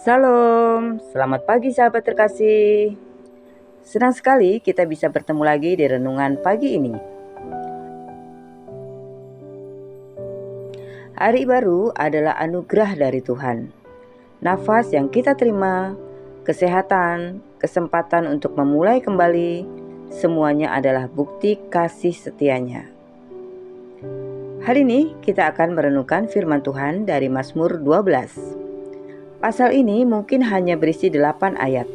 Salam, selamat pagi sahabat terkasih. Senang sekali kita bisa bertemu lagi di renungan pagi ini. Hari baru adalah anugerah dari Tuhan. Nafas yang kita terima, kesehatan, kesempatan untuk memulai kembali, semuanya adalah bukti kasih setianya. Hari ini kita akan merenungkan firman Tuhan dari Mazmur 12. Pasal ini mungkin hanya berisi 8 ayat,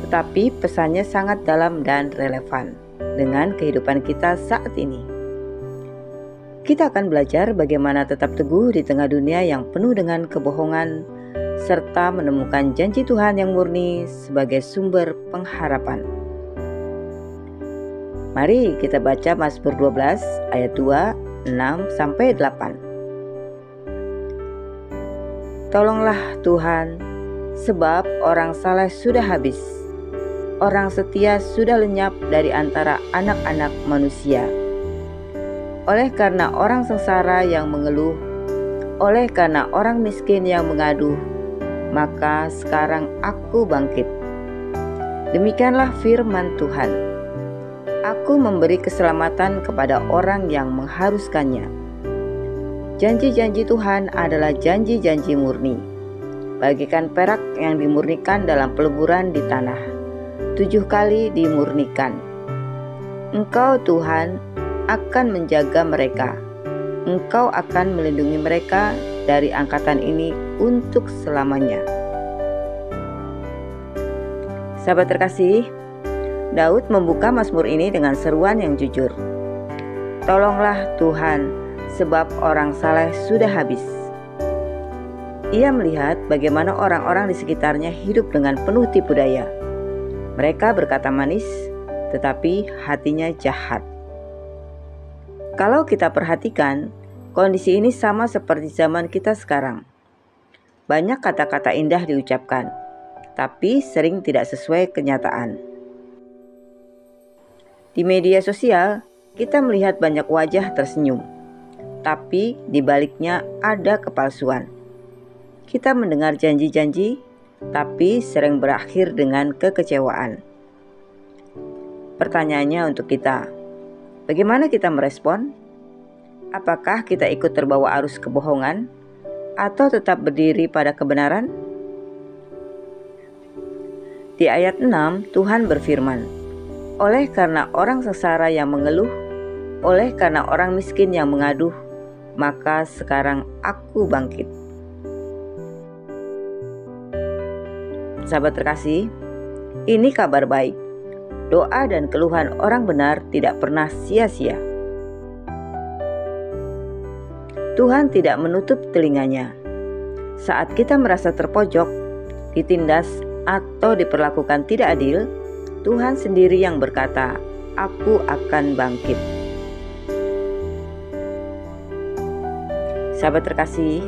tetapi pesannya sangat dalam dan relevan dengan kehidupan kita saat ini. Kita akan belajar bagaimana tetap teguh di tengah dunia yang penuh dengan kebohongan, serta menemukan janji Tuhan yang murni sebagai sumber pengharapan. Mari kita baca Mazmur 12 ayat 2, 6-8. Tolonglah Tuhan, sebab orang saleh sudah habis, orang setia sudah lenyap dari antara anak-anak manusia. Oleh karena orang sengsara yang mengeluh, oleh karena orang miskin yang mengadu, maka sekarang aku bangkit. Demikianlah firman Tuhan. Aku memberi keselamatan kepada orang yang mengharuskannya. Janji-janji Tuhan adalah janji-janji murni, bagaikan perak yang dimurnikan dalam peleburan di tanah, 7 kali dimurnikan. Engkau Tuhan akan menjaga mereka, Engkau akan melindungi mereka dari angkatan ini untuk selamanya. Sahabat terkasih, Daud membuka Mazmur ini dengan seruan yang jujur. Tolonglah Tuhan, sebab orang saleh sudah habis. Ia melihat bagaimana orang-orang di sekitarnya hidup dengan penuh tipu daya. Mereka berkata manis, tetapi hatinya jahat. Kalau kita perhatikan, kondisi ini sama seperti zaman kita sekarang. Banyak kata-kata indah diucapkan, tapi sering tidak sesuai kenyataan. Di media sosial, kita melihat banyak wajah tersenyum, tapi di baliknya ada kepalsuan. Kita mendengar janji-janji, tapi sering berakhir dengan kekecewaan. Pertanyaannya untuk kita, bagaimana kita merespon? Apakah kita ikut terbawa arus kebohongan, atau tetap berdiri pada kebenaran? Di ayat 6, Tuhan berfirman, oleh karena orang sengsara yang mengeluh, oleh karena orang miskin yang mengaduh, maka sekarang aku bangkit. Sahabat terkasih, ini kabar baik. Doa dan keluhan orang benar tidak pernah sia-sia. Tuhan tidak menutup telinganya. Saat kita merasa terpojok, ditindas, atau diperlakukan tidak adil, Tuhan sendiri yang berkata, "Aku akan bangkit." Sahabat terkasih,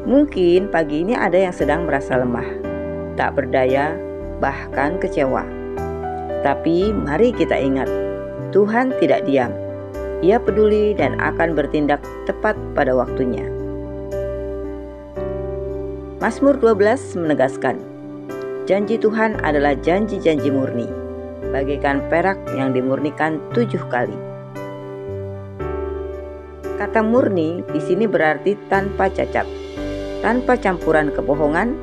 mungkin pagi ini ada yang sedang merasa lemah, tak berdaya, bahkan kecewa. Tapi mari kita ingat, Tuhan tidak diam. Ia peduli dan akan bertindak tepat pada waktunya. Mazmur 12 menegaskan, janji Tuhan adalah janji-janji murni, bagaikan perak yang dimurnikan 7 kali. Kata murni di sini berarti tanpa cacat, tanpa campuran kebohongan,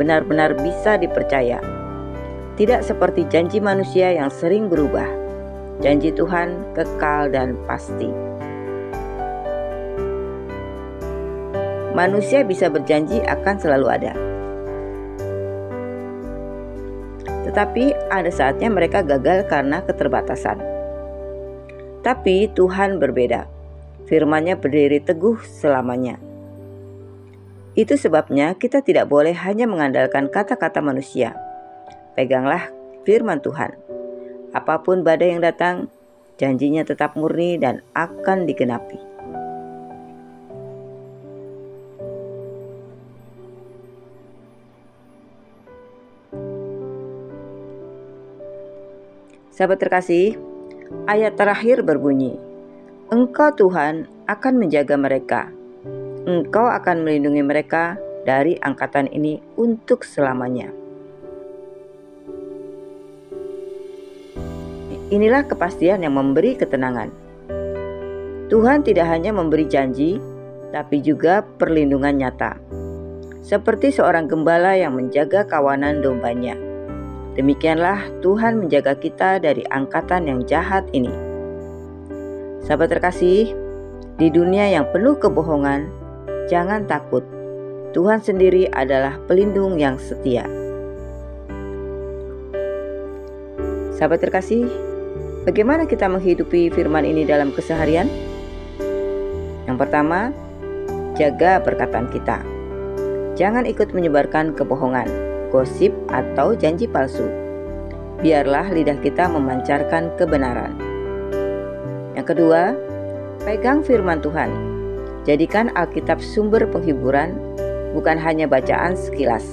benar-benar bisa dipercaya. Tidak seperti janji manusia yang sering berubah. Janji Tuhan kekal dan pasti. Manusia bisa berjanji akan selalu ada. Tetapi ada saatnya mereka gagal karena keterbatasan. Tapi Tuhan berbeda. Firman-Nya berdiri teguh selamanya. Itu sebabnya kita tidak boleh hanya mengandalkan kata-kata manusia. Peganglah firman Tuhan. Apapun badai yang datang, janjinya tetap murni dan akan digenapi. Sahabat terkasih, ayat terakhir berbunyi, Engkau Tuhan akan menjaga mereka. Engkau akan melindungi mereka dari angkatan ini untuk selamanya. Inilah kepastian yang memberi ketenangan. Tuhan tidak hanya memberi janji, tapi juga perlindungan nyata. Seperti seorang gembala yang menjaga kawanan dombanya. Demikianlah Tuhan menjaga kita dari angkatan yang jahat ini. Sahabat terkasih, di dunia yang penuh kebohongan, jangan takut. Tuhan sendiri adalah pelindung yang setia. Sahabat terkasih, bagaimana kita menghidupi firman ini dalam keseharian? Yang pertama, jaga perkataan kita. Jangan ikut menyebarkan kebohongan, gosip, atau janji palsu. Biarlah lidah kita memancarkan kebenaran. Yang kedua, pegang firman Tuhan. Jadikan Alkitab sumber penghiburan, bukan hanya bacaan sekilas,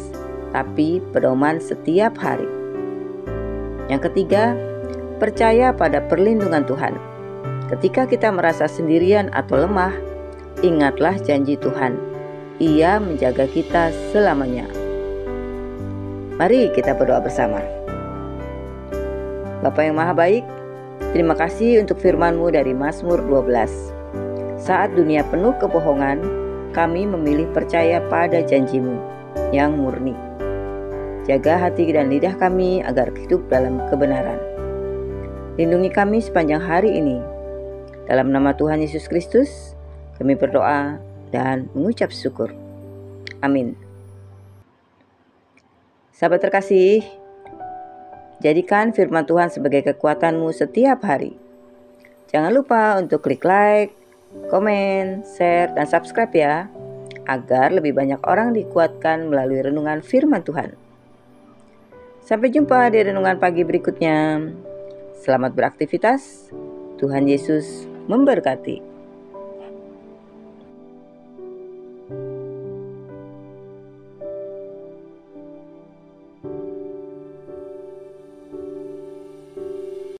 tapi pedoman setiap hari. Yang ketiga, percaya pada perlindungan Tuhan. Ketika kita merasa sendirian atau lemah, ingatlah janji Tuhan. Ia menjaga kita selamanya. Mari kita berdoa bersama. Bapa yang Maha Baik, terima kasih untuk firman-Mu dari Mazmur 12. Saat dunia penuh kebohongan, kami memilih percaya pada janji-Mu yang murni. Jaga hati dan lidah kami agar hidup dalam kebenaran. Lindungi kami sepanjang hari ini. Dalam nama Tuhan Yesus Kristus, kami berdoa dan mengucap syukur. Amin. Sahabat terkasih, jadikan firman Tuhan sebagai kekuatanmu setiap hari. Jangan lupa untuk klik like, komen, share, dan subscribe ya, agar lebih banyak orang dikuatkan melalui renungan firman Tuhan. Sampai jumpa di renungan pagi berikutnya. Selamat beraktivitas. Tuhan Yesus memberkati.